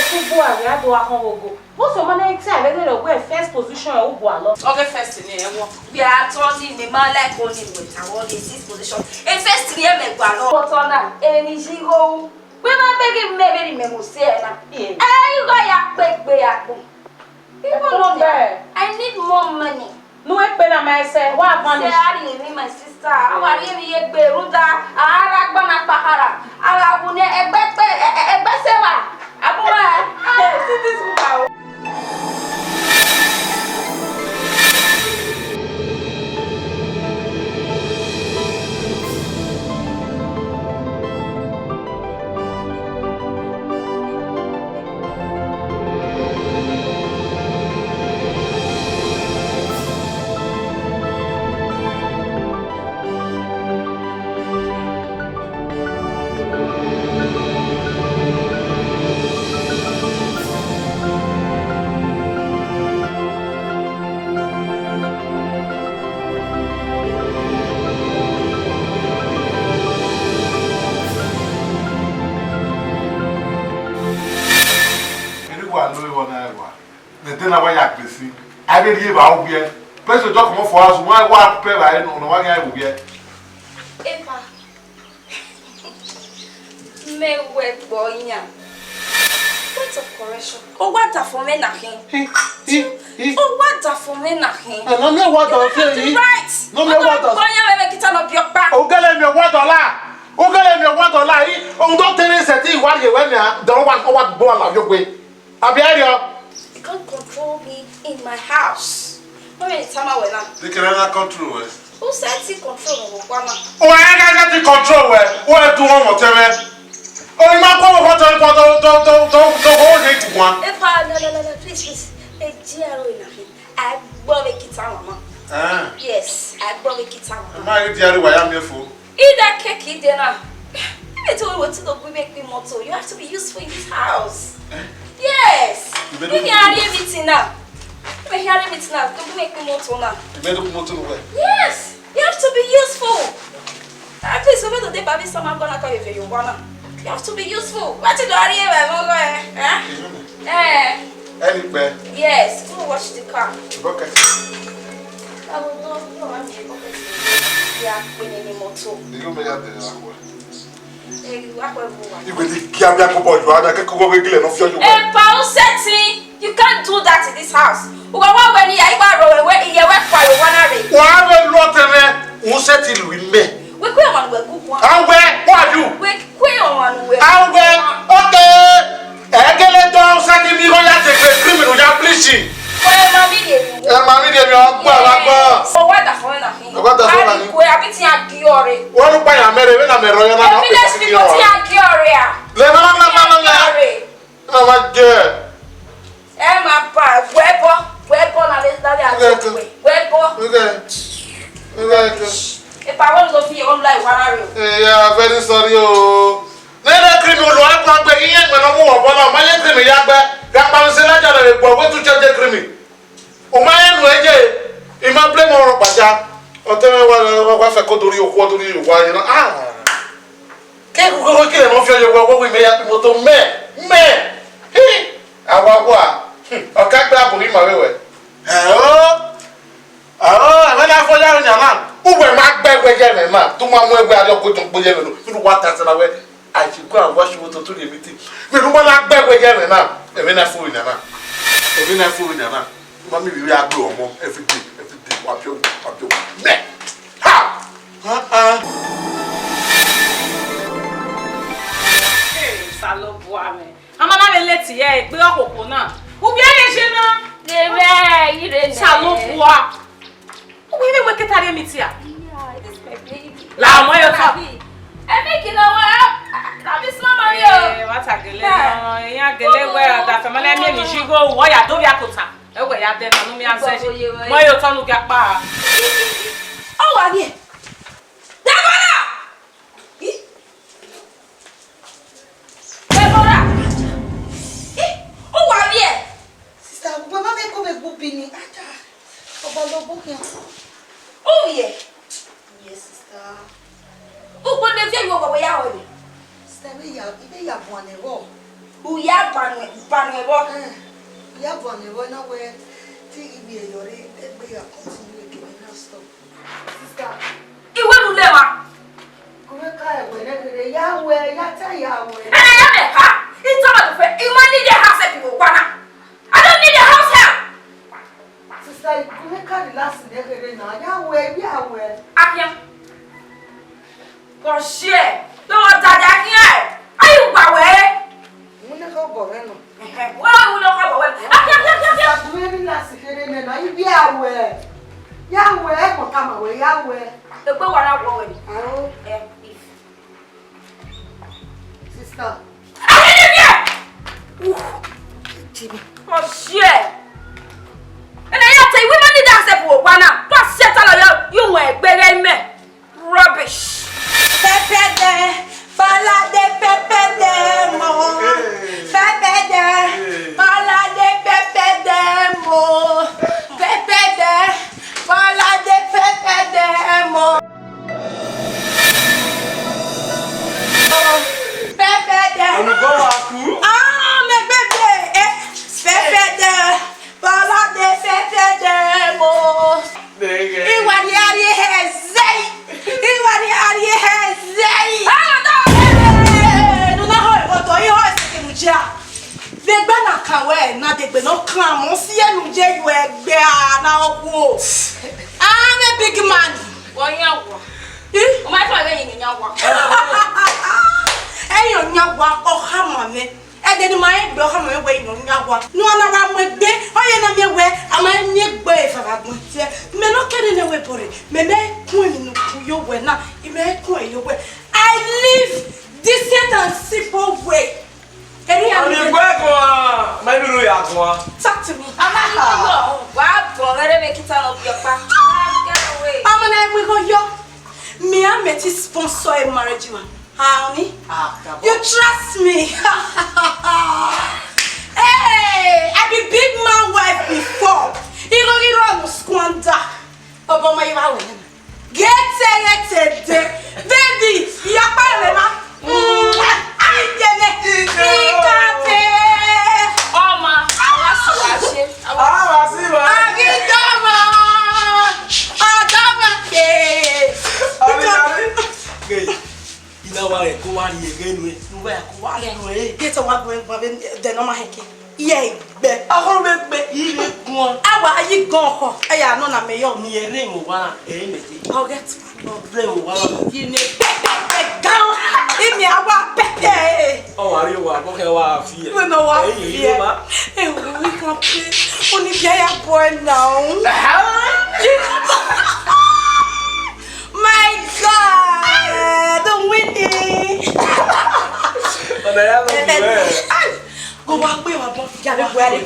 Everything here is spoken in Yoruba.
football and I do a home. What's your man say? I don't know first position or go okay, first in here. We are turning the man like only with our sixth position. And first in here, make one. But on that, any single. We might begin maybe memo say na. Eh, you got ya big. Even on there, I need more money. No, I pay myself. What money? Say, my sister. I want to be a beruda. I like banana pahara. I want a better. I see this woman. I didn't give out here. Person talk more for us. Why what prepare I don't know why I will get. Epa. Me wet boy ya. What's a correction? Oh, what a for me nothing. Oh, what a for me nothing. And no me what I say. Right. No me what I say. Make it up your back. Oh, get me $1. Oh, get me $1. Oh, don't tell me that what you when you don't want what ball of your way. Abiario. You can't control me in my house. How many times I went? They cannot control it. Who said he control me? Oh, I got to control it. What do you want to tell me? Oh, you might go what don't hold it to one. No, please. I will make it out, Mama. Yes, I will make it out. My dear, why am I for? Eat that cake, dinner. I told you what to do, we make me motto. You have to be useful in this house. Yes. We can have a meeting now. We can have a meeting now. Don't make me motto now. You made up motto away. Yes. You have to be useful. At least over the day, baby, someone gonna call you for your wanna. You have to be useful. What you do here, Anywhere. Yes. Go wash the car. Bucket. I will know. I'm the bucket. Yeah, we need a motto. You may have the You can't do that in this house. If I want to go for your own life, what are you? Yeah, very sorry. Never criminal, I can't be in when I'm more. My criminal, Yaban Selajah, went to check the criminal. Omayan Waje, in my blame or Baja, or tell me what I could do you, what do you, why you know? Can't go again of your we may have to me. Hey, I want a cat up in my way. When I fall down in your land. Who were my bag again, man? To my way where I don't go to Bullion, you know what that's away. I should go and wash you to the meeting. We don't want that bag again now. And then I fool in a man. And then I fool in a man. Mammy, we are going every day. What you, man. Ha! Hey, Salo Boame. I'm not let's hear it. Who be a Salo Boa. We even work at a meeting. Yeah, this is my baby. La, why you come? I make it away. That is Mama. What a girl. Yeah, girl, where that family name is you go. Why I do ya kota? Where ya there? No me answer. Why you turn to get back? Oh, again. Deborah. Oh, again. Sister, Mama, me come go bini. Oh, yeah. Yes, sister. Oh, when they feel you over where you are. Sister, we are born a war. Uya banwebo. Ya banwebo na we ti ibi eyore egbe ya continue again na stop. Sister. Iwe nulewa. Kuwe ka egbe negere yawe yata yawe. Ya me ha. It's all the fair. You need the house people kwana. I don't need the house help. Sister, kuwe ka relax negere na yawe. Akia. For share. Don't want dada here. Are you bawe? Mune ka bowe no. Well, we don't have a well. Sister, kuwe relax negere na ibi yawe. Yawe mo kama we yawe. The go wana go we. Oh, sister. Oh shit! And I tell you, women need that for one now. Don't settle you were begging me. Rubbish. Pepe de, bala de pepe de mo. Pepe de, bala de pepe de mo. Pepe de, bala de pepe de mo. Pepe de. Ah, me bébé. Pepe de, bala de pepe de mo. Iwadi ari hezei. Iwadi ari hezei. Ah, no. No na ho oto yi ho se mu ja. Degbe na kawe na degbe no kan mo si enu je yu egbe a na oku. I'm a big man. Wonyawo. O ma to we yin nyawo. Eyo nyawa o hama me. Ede ni mai gbe o hama we yin nyawa. No na wa mo gbe, o ye na me we ama nye gbe e fa bagun ti. Me no kede na we bore. Me kun ni ku yo we na. I me kun yo we. I live decent and simple way. Eri ya me gbe ko ma bi ru ya ko. Talk to me. Ama wa go let me kita no bi opa. Get away. Ama na we go yo. Me I met a sponsor a marriage one. Honey, you trust me. Hey, I be big man wife before. You go get on squander. Obo my yawa. Get it, baby. Ya pa I did it. Oma, I see ma. Ko wa ri again we nu ba ko wa le no e get wa gbe de no ma heke ye gbe ahoro be gbe ire gun awa ayi gan ho e ya no na me yo ni ere mo wa e meti I'll get no bre mo wa you ne gan imi awa pete o wa ri wa ko ke wa fi we no wa fi e we can play oni bia ya boy now my God, the winning. Go back where I want to get a wedding.